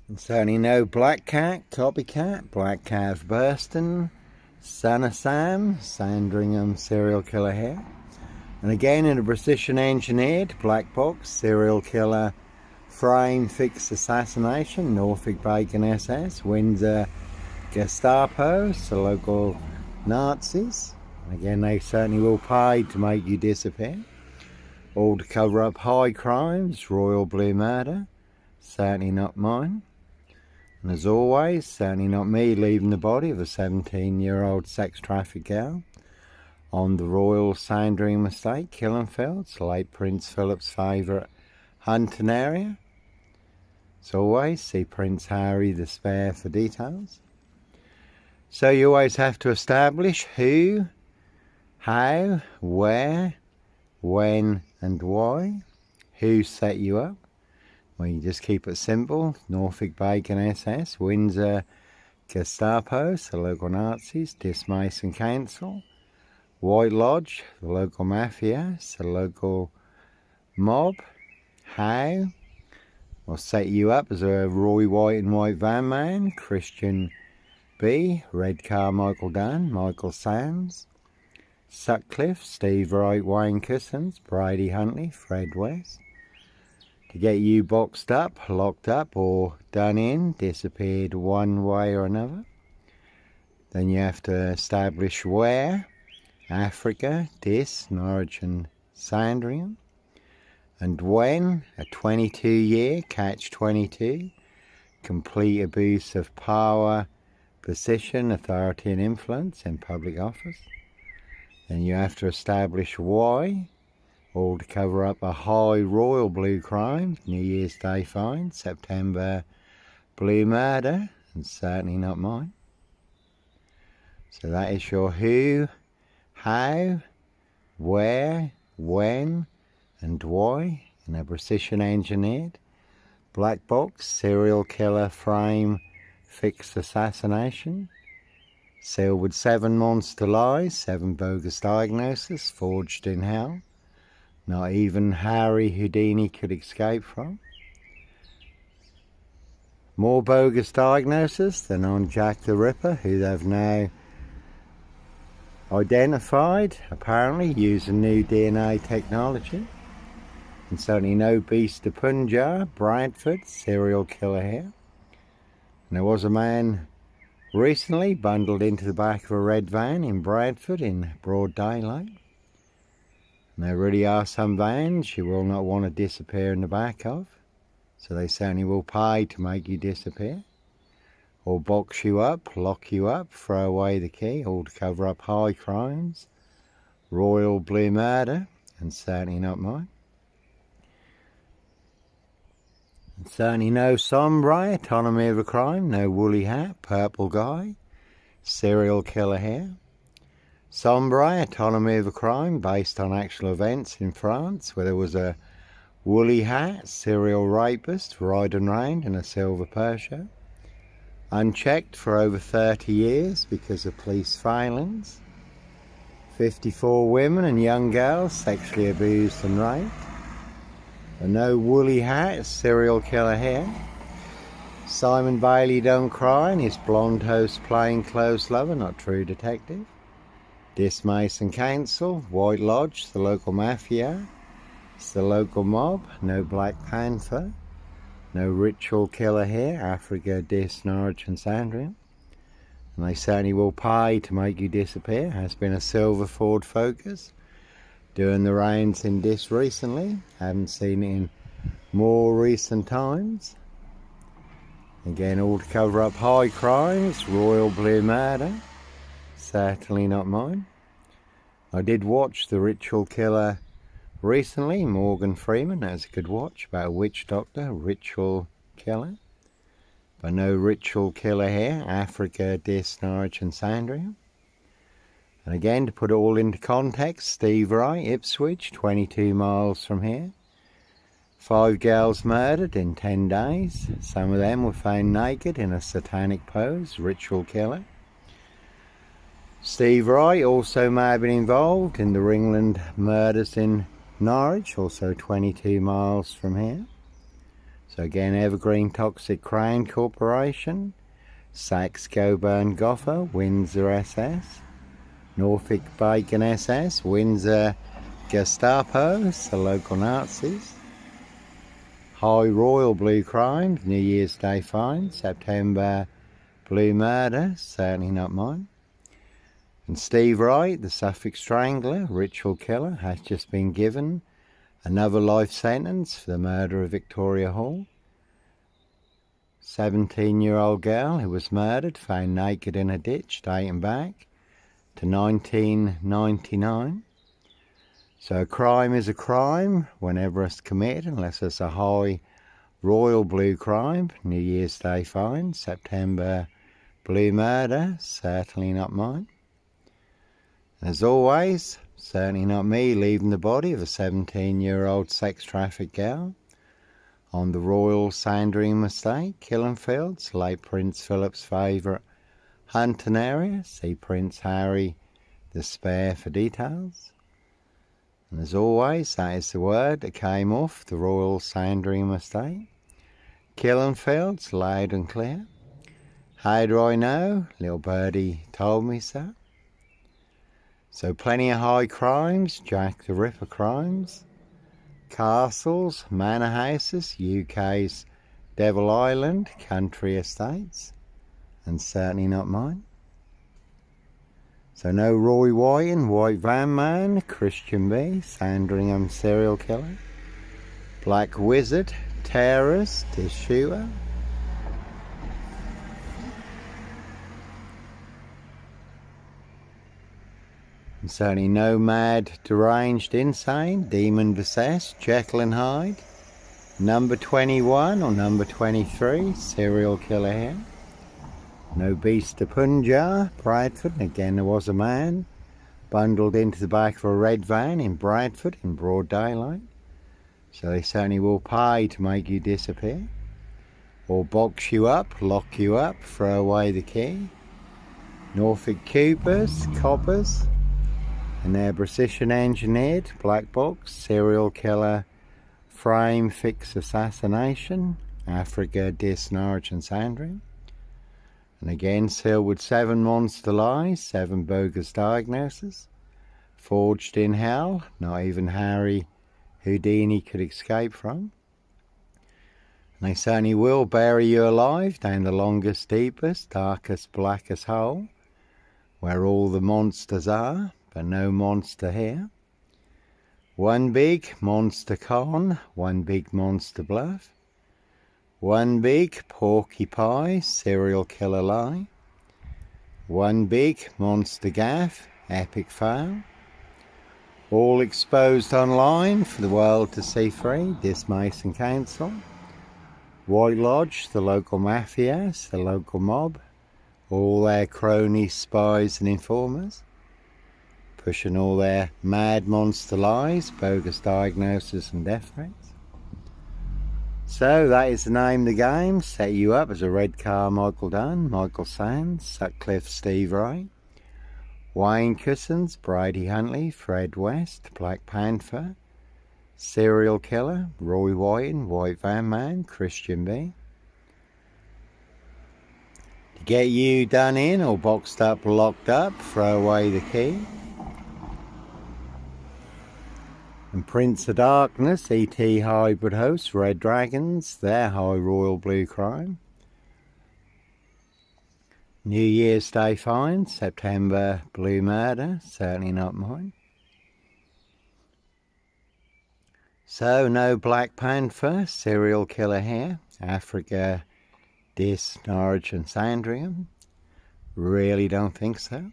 And certainly no black cat, copycat, black cat of Burston, son of Sam, Sandringham serial killer here. And again in a precision engineered black box serial killer frame fixed assassination, Norfolk Bacon SS, Windsor Gestapo, so local Nazis. Again, they certainly will pay to make you disappear. All to cover up high crimes, royal blue murder, certainly not mine. And as always, certainly not me leaving the body of a 17-year-old sex trafficked girl on the Royal Sandringham estate, Killenfields, late Prince Philip's favourite hunting area. As always, see Prince Harry the Spare for details. So you always have to establish who, how, where, when and why. Who set you up? Well, you just keep it simple. Norfolk Bacon SS, Windsor Gestapo, so local Nazis, Dismace and Council, White Lodge, the local mafia, so local mob. How? Will set you up as a Roy White and White van man, Christian B, Red Car Michael Dunn, Michael Sands, Sutcliffe, Steve Wright, Wayne Cousins, Brady Huntley, Fred West. To get you boxed up, locked up or done in, disappeared one way or another. Then you have to establish where, Africa, Dis, Norwich and Sandringham. And when, a 22-year catch-22, complete abuse of power, position, authority and influence in public office. Then you have to establish why, all to cover up a high royal blue crime, New Year's Day fine, September blue murder, and certainly not mine. So that is your who, how, where, when, and why in a precision engineered black box serial killer frame fixed assassination, sealed with 7 monster lies, 7 bogus diagnoses forged in hell, not even Harry Houdini could escape from. More bogus diagnoses than on Jack the Ripper, who they've now identified, apparently using new DNA technology. And certainly no Beast of Punjab, Bradford, serial killer here. And there was a man recently bundled into the back of a red van in Bradford in broad daylight. And there really are some vans you will not want to disappear in the back of. So they certainly will pay to make you disappear. Or box you up, lock you up, throw away the key, all to cover up high crimes, royal blue murder, and certainly not mine. And certainly no sombre, autonomy of a crime, no woolly hat, purple guy, serial killer here. Sombre, autonomy of a crime, based on actual events in France, where there was a woolly hat, serial rapist, riding round in a silver Peugeot. Unchecked for over 30 years because of police failings. 54 women and young girls sexually abused and raped. A no woolly hat, serial killer here. Simon Bailey don't cry and his blonde host plainclothes lover, not true detective. Dismace and Council, White Lodge, the local mafia. It's the local mob, no Black Panther. No ritual killer here, Africa, Dis, Norwich and Sandringham. And they certainly will pay to make you disappear. Has been a silver Ford Focus. Doing the rounds in Dis recently. Haven't seen it in more recent times. Again, all to cover up high crimes, royal blue murder. Certainly not mine. I did watch The Ritual Killer recently, Morgan Freeman. That was a good watch about a witch doctor, ritual killer. But no ritual killer here, Africa, Dis, Norwich and Sandringham. And again, to put it all into context, Steve Wright, Ipswich, 22 miles from here. 5 girls murdered in 10 days. Some of them were found naked in a satanic pose, ritual killer. Steve Wright also may have been involved in the Ringland murders in Norwich, also 22 miles from here. So again, Evergreen Toxic Crown Corporation, Saxe Coburn Gotha, Windsor SS, Norfolk Bacon SS, Windsor Gestapos, the local Nazis, High Royal Blue Crimes, New Year's Day Fine, September Blue Murder, certainly not mine. And Steve Wright, the Suffolk Strangler, ritual killer, has just been given another life sentence for the murder of Victoria Hall. 17-year-old girl who was murdered, found naked in a ditch, dating back to 1999. So a crime is a crime whenever it's committed, unless it's a high royal blue crime, New Year's Day fine, September blue murder, certainly not mine. As always, certainly not me leaving the body of a 17-year-old sex trafficked girl on the Royal Sandringham estate, Killenfields, late Prince Philip's favourite hunting area. See Prince Harry the Spare for details. And as always, that is the word that came off the Royal Sandringham estate. Killenfields, loud and clear. How do I know? Little birdie told me so. So plenty of high crimes, Jack the Ripper crimes, castles, manor houses, UK's Devil Island, country estates, and certainly not mine. So no Roy White, White Van Man, Christian B, Sandringham serial killer, Black Wizard, terrorist, shooter. And certainly no mad, deranged, insane, demon possessed, Jekyll and Hyde, number 21 or number 23, serial killer here. No beast of Punjab, Bradford, and again there was a man bundled into the back of a red van in Bradford in broad daylight. So they certainly will pay to make you disappear, or box you up, lock you up, throw away the key. Norfolk Coopers, coppers, and their precision engineered black box serial killer frame fix assassination, Africa, Dis, Norwich and Sandringham. And again sealed with 7 monster lies, 7 bogus diagnoses, forged in hell, not even Harry Houdini could escape from. And they certainly will bury you alive down the longest, deepest, darkest, blackest hole, where all the monsters are, but no monster here. One big monster con, one big monster bluff, one big porky pie, serial killer lie, one big monster gaff, epic fail, all exposed online for the world to see free. Dis Mason Council, White Lodge, the local mafias, the local mob, all their cronies, spies and informers, pushing all their mad monster lies, bogus diagnosis and death threats. So that is the name of the game. Set you up as a Redcar Michael Dunn, Michael Sands, Sutcliffe Steve Wright, Wayne Cousins, Brady Huntley, Fred West, Black Panther, serial killer, Roy White, White Van Man, Christian B. To get you done in or boxed up, locked up, throw away the key. And Prince of Darkness, E.T. hybrid host, Red Dragons, their high royal blue crime. New Year's Day fine, September blue murder, certainly not mine. So no Black Panther, serial killer here, Africa, Dis, Norwich and Sandringham. Really don't think so.